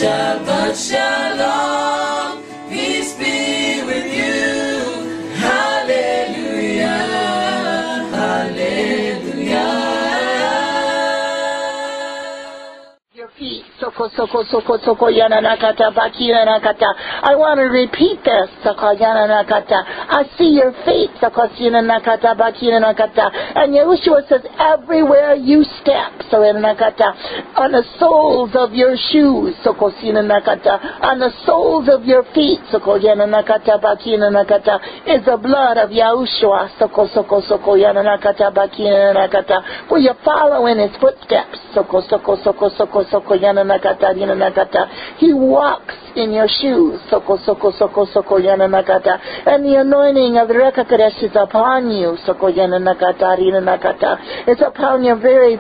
Shabbat Shalom, peace be with you. Hallelujah, hallelujah. Your feet, soko soko soko soko yana nakata bakina nakata. I want to repeat this, soko yana nakata. I see your feet, soko sina nakata bakina nakata. And Yahushua says, everywhere you step, so yana nakata, on the soles of your shoes, soko sina nakata, on the soles of your feet, soko yana nakata bakina nakata, is the blood of Yahushua, soko soko soko yana nakata bakina nakata. For you follow in his footsteps, soko soko soko soko soko yana nakata yana nakata. He walks in your shoes, soko soko soko soko yana nakata. And the anointing of the Reka Kadesh is upon you, soko yana nakata yana nakata. It's upon your very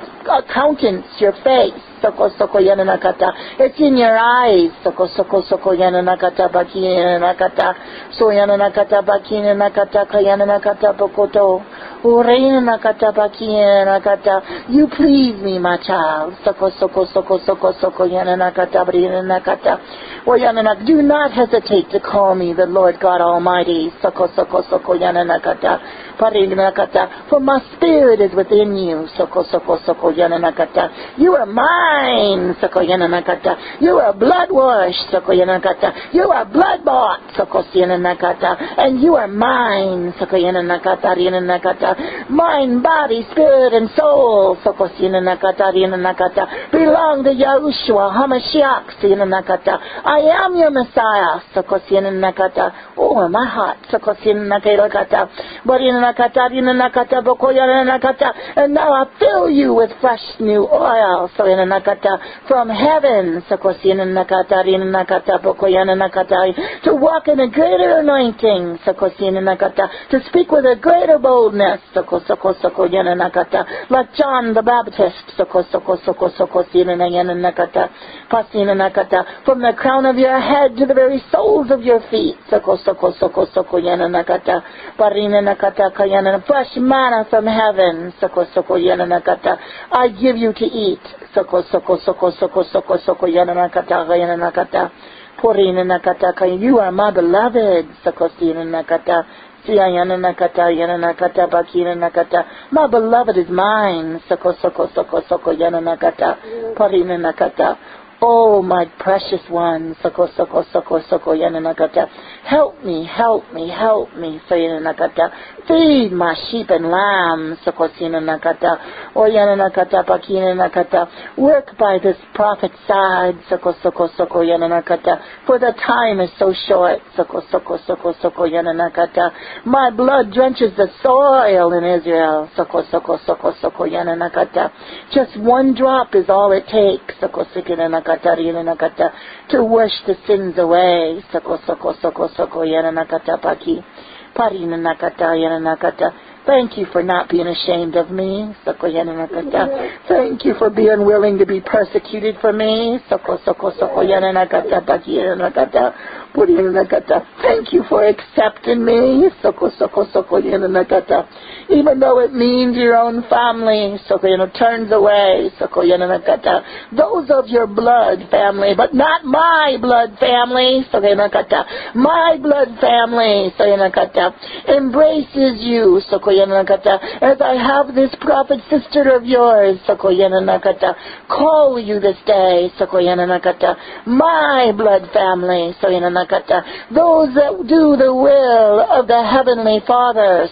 countenance, your face. Soko soko yana nakata. It's in your eyes. Soko soko soko yana nakata baki yana nakata. So yana nakata baki yana nakata kayana nakata bokoto. Ureina nakata baki yana nakata. You please me, my child. Soko soko soko soko soko yana nakata brina nakata. Well, yana nakata. Do not hesitate to call me the Lord God Almighty. Soko soko soko yana nakata. For my spirit is within you. Soko soko soko yana nakata. You are mine. Soko yana nakata. You are blood washed. Soko yana nakata. You are blood bought. Soko yana nakata. And you are mine. Soko yana nakata. Yana nakata. Mind, body, spirit, and soul. Soko yana nakata. Yana nakata. Belong to Yahushua Hamashiach. Yana nakata. I am your Messiah. Soko yana nakata. Oh, my heart. Soko yana nakata. But in and now I fill you with fresh new oil, so in from heaven, to walk in a greater anointing, to speak with a greater boldness, like John the Baptist, from the crown of your head to the very soles of your feet, fresh manna from heaven, I give you to eat, you are my beloved, my beloved is mine, oh, my precious one, help me, help me, help me, feed my sheep and lambs, work by this prophet's side, for the time is so short, my blood drenches the soil in Israel, just one drop is all it takes, to wash the sins away. Thank you for not being ashamed of me. Thank you for being willing to be persecuted for me. Thank you for accepting me. Even though it means your own family turns away. Those of your blood family, but not my blood family. My blood family embraces you. As I have this prophet sister of yours, call you this day, my blood family, those that do the will of the Heavenly Father,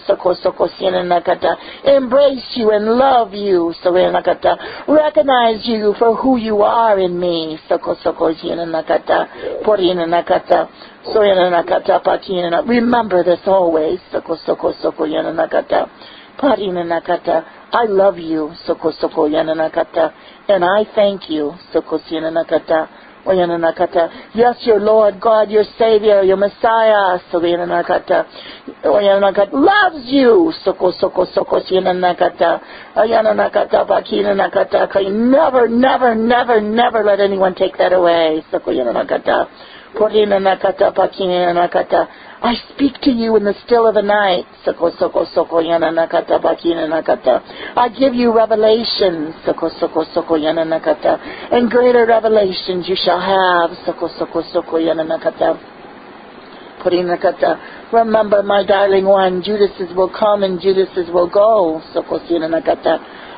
embrace you and love you, recognize you for who you are in me, remember this always, I love you, and I thank you, yes, your Lord God, your Savior, your Messiah, loves you, never, never, never, never let anyone take that away, I speak to you in the still of the night. I give you revelations. And greater revelations you shall have. Remember, my darling one, Judases will come and Judases will go.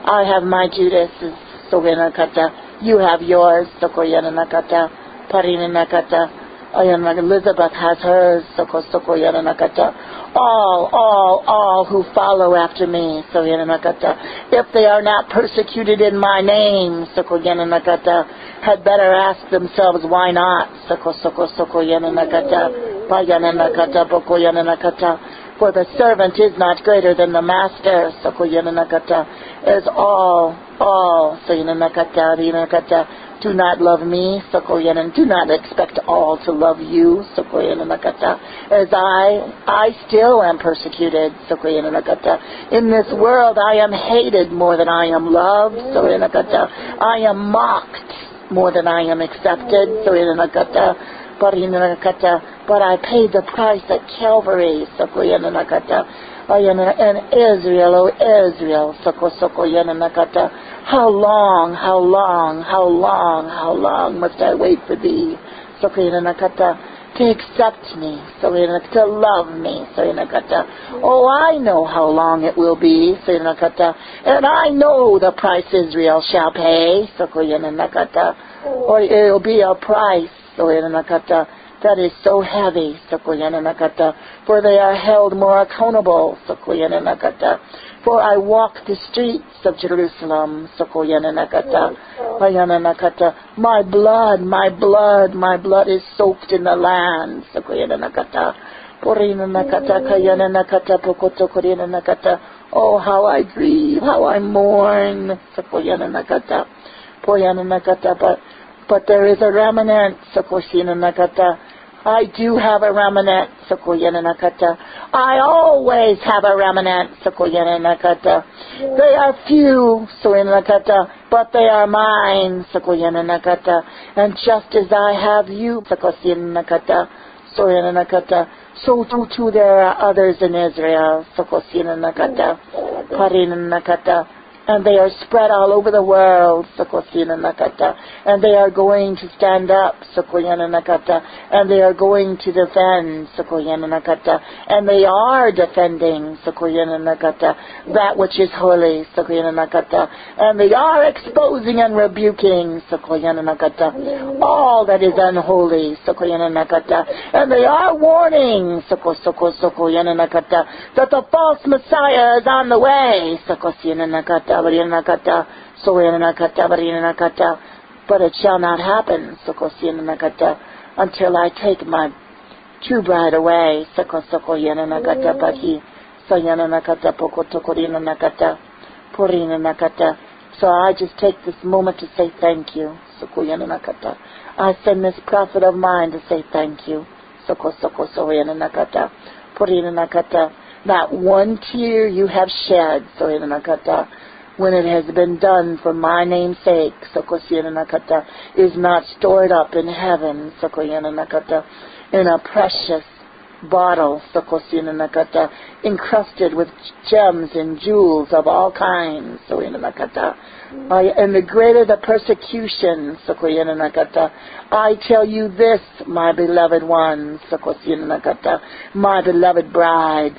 I have my Judases. You have yours. Elizabeth has hers. All who follow after me. If they are not persecuted in my name, had better ask themselves why not. For the servant is not greater than the master. As all. Do not love me, and do not expect all to love you, as I still am persecuted, in this world I am hated more than I am loved, I am mocked more than I am accepted, but I paid the price at Calvary, and Israel, how long must I wait for thee, to accept me, to love me, oh, I know how long it will be, and I know the price Israel shall pay, or it will be a price, that is so heavy, for they are held more accountable, for I walk the streets of Jerusalem, my blood is soaked in the land, oh, how I grieve, how I mourn, but there is a remnant, I do have a remnant, I always have a remnant, they are few, but they are mine, and just as I have you, so too there are others in Israel, and they are spread all over the world, and they are going to stand up, and they are going to defend, and they are defending that which is holy, and they are exposing and rebuking all that is unholy, and they are warning that the false Messiah is on the way, but it shall not happen, until I take my true bride away. So I just take this moment to say thank you. I send this prophet of mine to say thank you. Not one tear you have shed, when it has been done for my name's sake, is not stored up in heaven, in a precious bottle, encrusted with gems and jewels of all kinds, and the greater the persecution, I tell you this, my beloved ones, my beloved bride,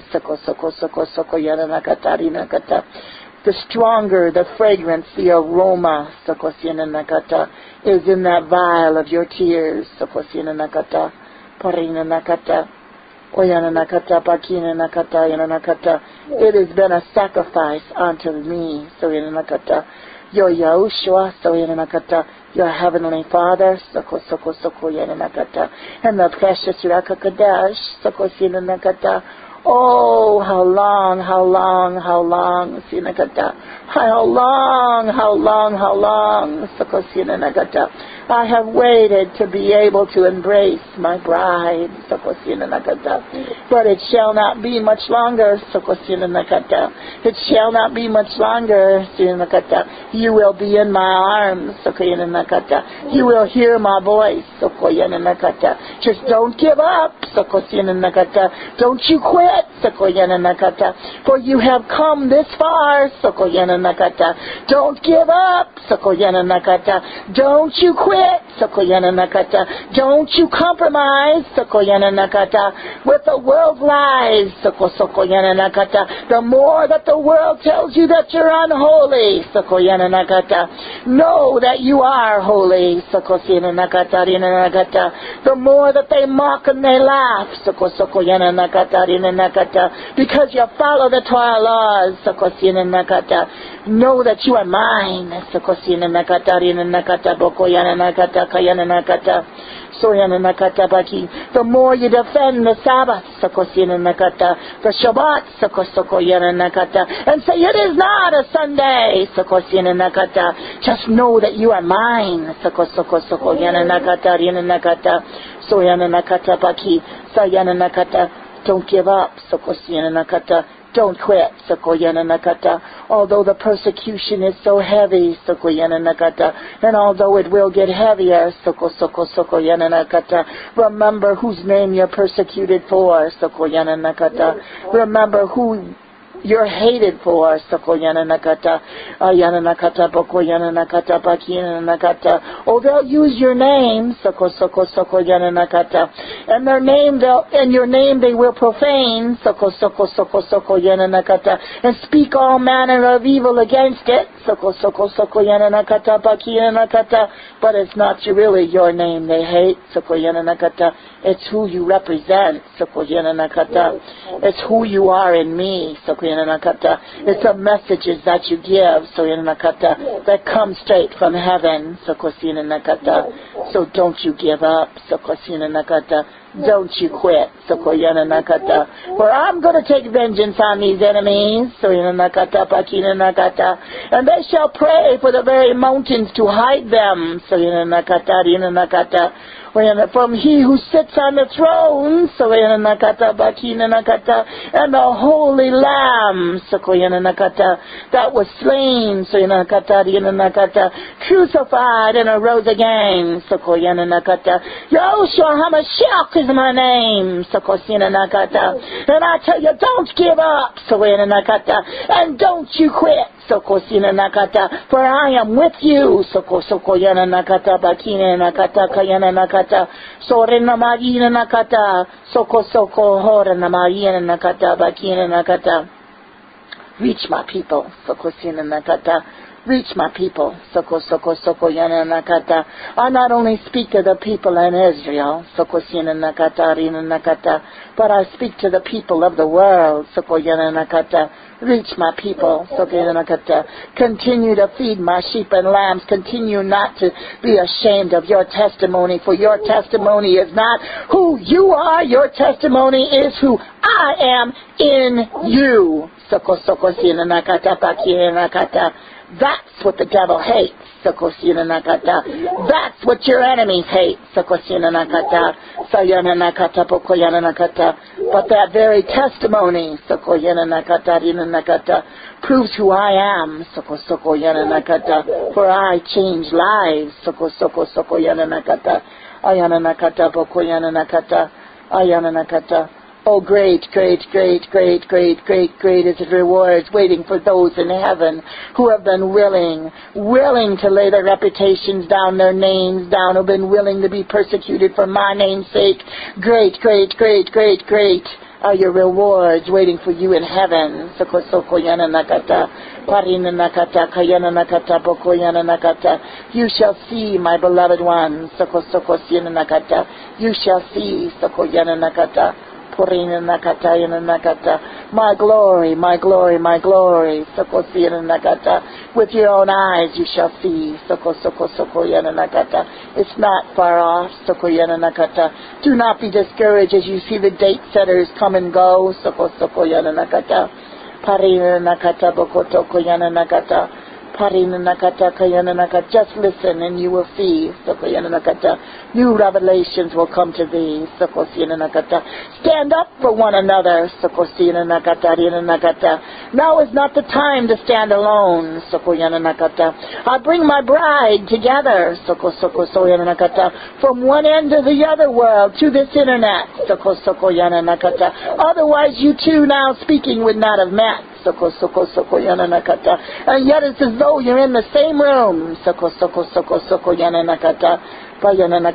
the stronger the fragrance, the aroma, is in that vial of your tears, it has been a sacrifice unto me, your Yahushua, your Heavenly Father, and the precious Rakakadesh, oh, how long, I have waited to be able to embrace my bride. But it shall not be much longer. It shall not be much longer. You will be in my arms. You will hear my voice. Just don't give up. Don't you quit. For you have come this far. Don't give up. Don't you quit. Don't you compromise with the world's lies. The more that the world tells you that you're unholy, know that you are holy. The more that they mock and they laugh, because you follow the 12 laws, know that you are mine. The more you defend the Sabbath, the Shabbat, and say it is not a Sunday, just know that you are mine. Don't give up. Don't quit. Although the persecution is so heavy, and although it will get heavier, remember whose name you're persecuted for. Remember who you're hated for. Oh, they'll use your name, and their name and your name they will profane, and speak all manner of evil against it. But it's not really your name they hate. It's who you represent. It's who you are in me. It's the messages that you give that come straight from heaven. So don't you give up. Don't you quit. For I'm going to take vengeance on these enemies. And they shall pray for the very mountains to hide them. From he who sits on the throne, and the holy Lamb that was slain, crucified and arose again. Yahushua HaMashiach is my name. And I tell you, don't give up, and don't you quit. For I am with you. Reach my people. Reach my people. I not only speak to the people in Israel, but I speak to the people of the world. Reach my people. Continue to feed my sheep and lambs. Continue not to be ashamed of your testimony, for your testimony is not who you are. Your testimony is who I am in you. That's what the devil hates. That's what your enemies hate. But that very testimony proves who I am. For I change lives. Oh, great, great, great, great, great, great, great is His rewards waiting for those in heaven who have been willing to lay their reputations down, their names down, who have been willing to be persecuted for my name's sake. Great, great, great, great, great are your rewards waiting for you in heaven. You shall see, my beloved ones. You shall see. My glory, my glory, my glory. With your own eyes you shall see. It's not far off. Do not be discouraged as you see the date setters come and go. Just listen and you will see. New revelations will come to thee. Stand up for one another. Now is not the time to stand alone. I bring my bride together from one end of the other world to this internet. Otherwise you two now speaking would not have met. And yet it's as though you're in the same room.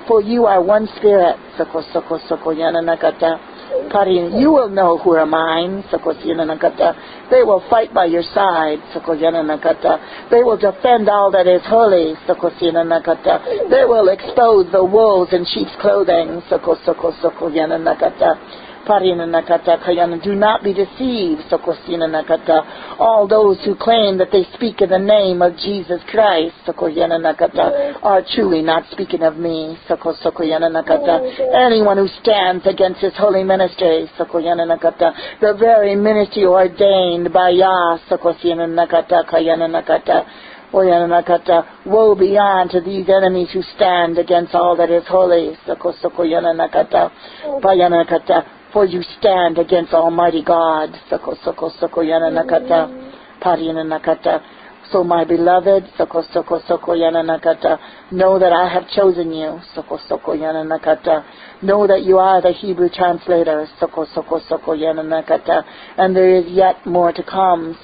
For you are one spirit. You will know who are mine. They will fight by your side. They will defend all that is holy. They will expose the wolves in sheep's clothing. Do not be deceived. All those who claim that they speak in the name of Jesus Christ are truly not speaking of me. Anyone who stands against his holy ministry, the very ministry ordained by Yah, woe be unto these enemies who stand against all that is holy. For you stand against Almighty God. So my beloved, know that I have chosen you. Know that you are the Hebrew translator. And there is yet more to come.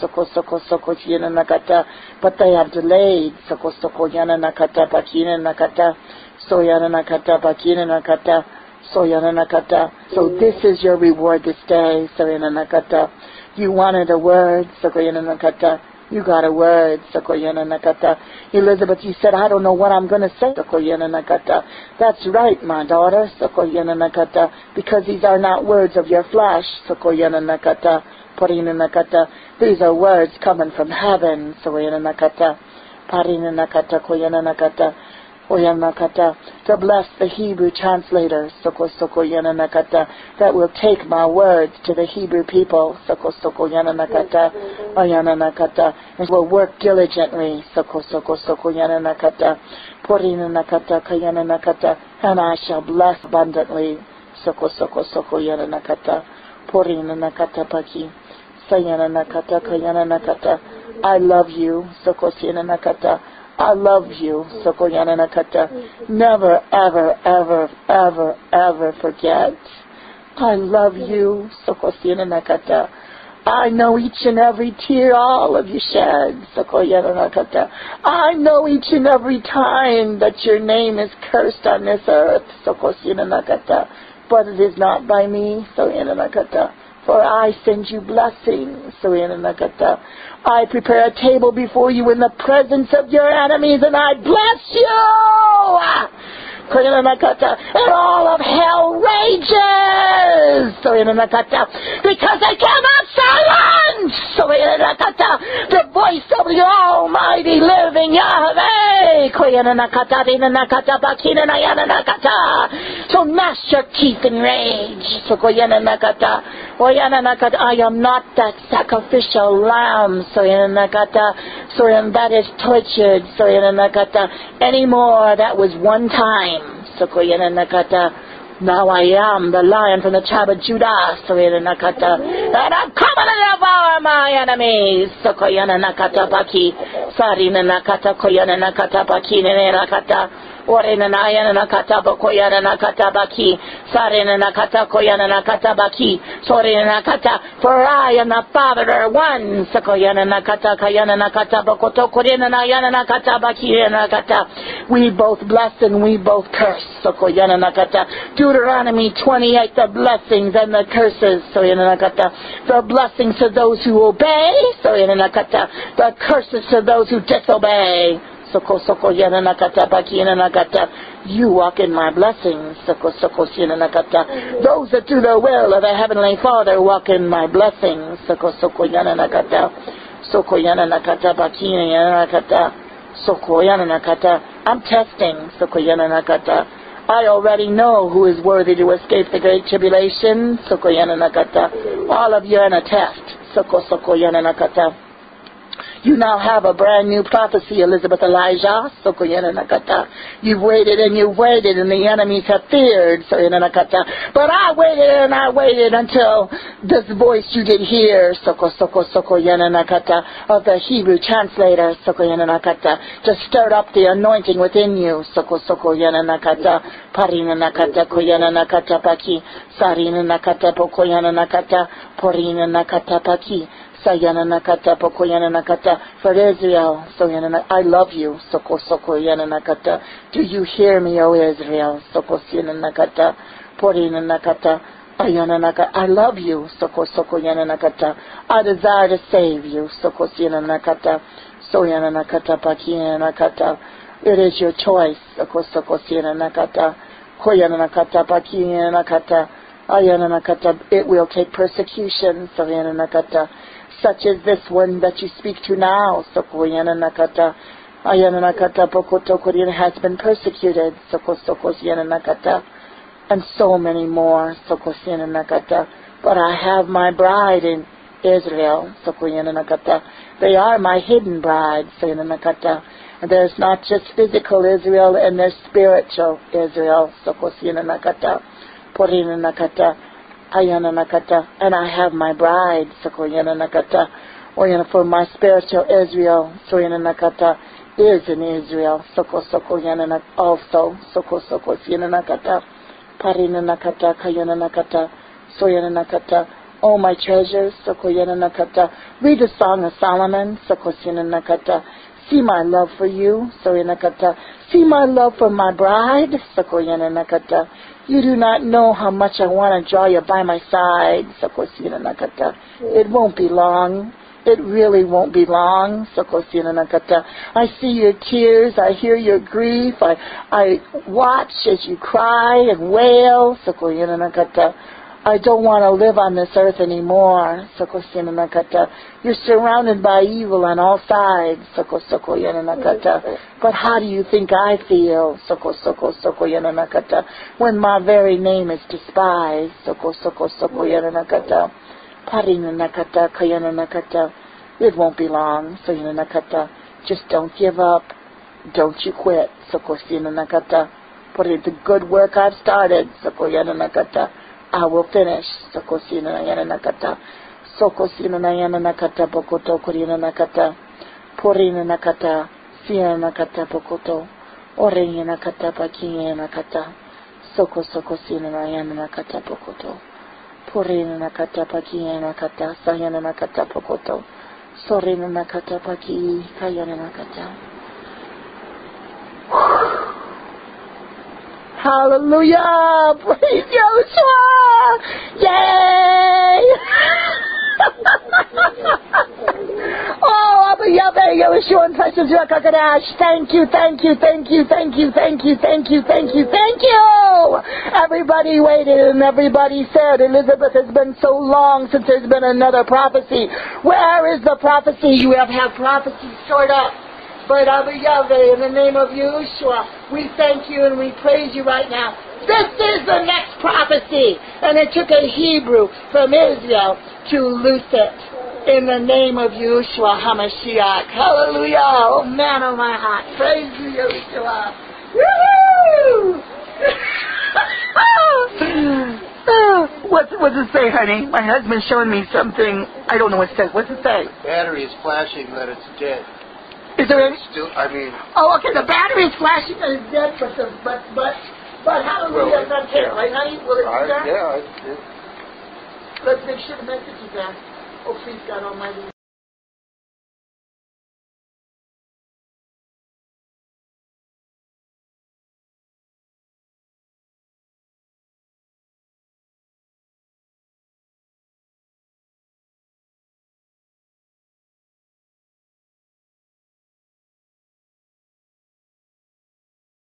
But they have delayed. So this is your reward this day. You wanted a word. You got a word. Elizabeth, you said, I don't know what I'm going to say. That's right, my daughter. Because these are not words of your flesh. These are words coming from heaven. To bless the Hebrew translators that will take my words to the Hebrew people and will work diligently and I shall bless abundantly. I love you. I love you. Never, ever, ever, ever, ever forget. I love you. I know each and every tear all of you shed. I know each and every time that your name is cursed on this earth. But it is not by me. For I send you blessings. I prepare a table before you in the presence of your enemies, and I bless you. And all of hell rages because they cannot silence the voice of the Almighty living Yahweh. So gnash your teeth in rage. I am not that sacrificial lamb that is tortured anymore. That was one time. Now I am the lion from the tribe of Judah, and I'm coming to devour my enemies. Orena Nayana Nakata Bokoyana Nakata Baki, Sarena Nakata Koyana Nakata Baki, Sorena Nakata, for I and the Father are one. Sakoyana Nakata Kayana Nakata Bokoto Korena Nayana Nakata Baki Nakata. We both bless and we both curse. Sakoyana Nakata. Deuteronomy 28, the blessings and the curses. Soyana Nakata. The blessings to those who obey. Soyana Nakata. The curses to those who disobey. You walk in my blessings. Those that do the will of the Heavenly Father walk in my blessings. I'm testing. I already know who is worthy to escape the great tribulation. All of you are in a test. You now have a brand new prophecy, Elisabeth Elijah. You've waited and you've waited, and the enemies have feared. But I waited and I waited until this voice you did hear of the Hebrew translator just stirred up the anointing within you. Parina nakata koyana nakata paki, sarina nakata pokoyana nakata, porina nakata paki, sayana nakata pokoyana nakata. For Israel, I love you. Yana nakata. Do you hear me, O Israel? Yana nakata, porina nakata. Ayana nakata. I love you. Yana nakata. I desire to save you. Yana nakata. Soyana nakata paki nakata. It is your choice. It will take persecution, such as this one that you speak to now. Has been persecuted, and so many more. But I have my bride in Israel. They are my hidden bride. And there's not just physical Israel, and there's spiritual Israel. And I have my bride. For my spiritual Israel is in Israel. Also. Oh, my treasures. Read the Song of Solomon. See my love for you, see my love for my bride, You do not know how much I want to draw you by my side, It won't be long. It really won't be long, I see your tears, I hear your grief, I watch as you cry and wail, I don't want to live on this earth anymore. You're surrounded by evil on all sides. But how do you think I feel? When my very name is despised. It won't be long. Just don't give up. Don't you quit. The good work I've started. I will finish. Sokosina yana nakata. Sokosina yana nakata bokoto korina nakata. Porina nakata. Siena nakata bokoto. Orina nakata pakiya nakata. Sokosina yana nakata bokoto. Porina nakata pakiya nakata. Sayana nakata bokoto. Sorina nakata paki kayana nakata. Hallelujah! Praise Yahushua! Yay! Oh, Abba Yahweh, Yahushua, and precious Rakakadash. Thank you. Everybody waited and everybody said, Elizabeth, has been so long since there's been another prophecy. Where is the prophecy? You have had prophecy stored up. But Abba Yahweh, in the name of Yahushuah, we thank you and we praise you right now. This is the next prophecy. And it took a Hebrew from Israel to loose it. In the name of Yahushuah HaMashiach. Hallelujah. Oh man of my heart. Praise you, Yahushuah. Woohoo! What does it say, honey? My husband's showing me something. I don't know what it says. What's it say? Battery is flashing that it's dead. Is there any? Still, I mean. Oh, okay. The battery is flashing and it's dead, but hallelujah, it's not there, right, honey? Will it be there? Yeah. Let's make sure the message is there. Oh, please, God Almighty.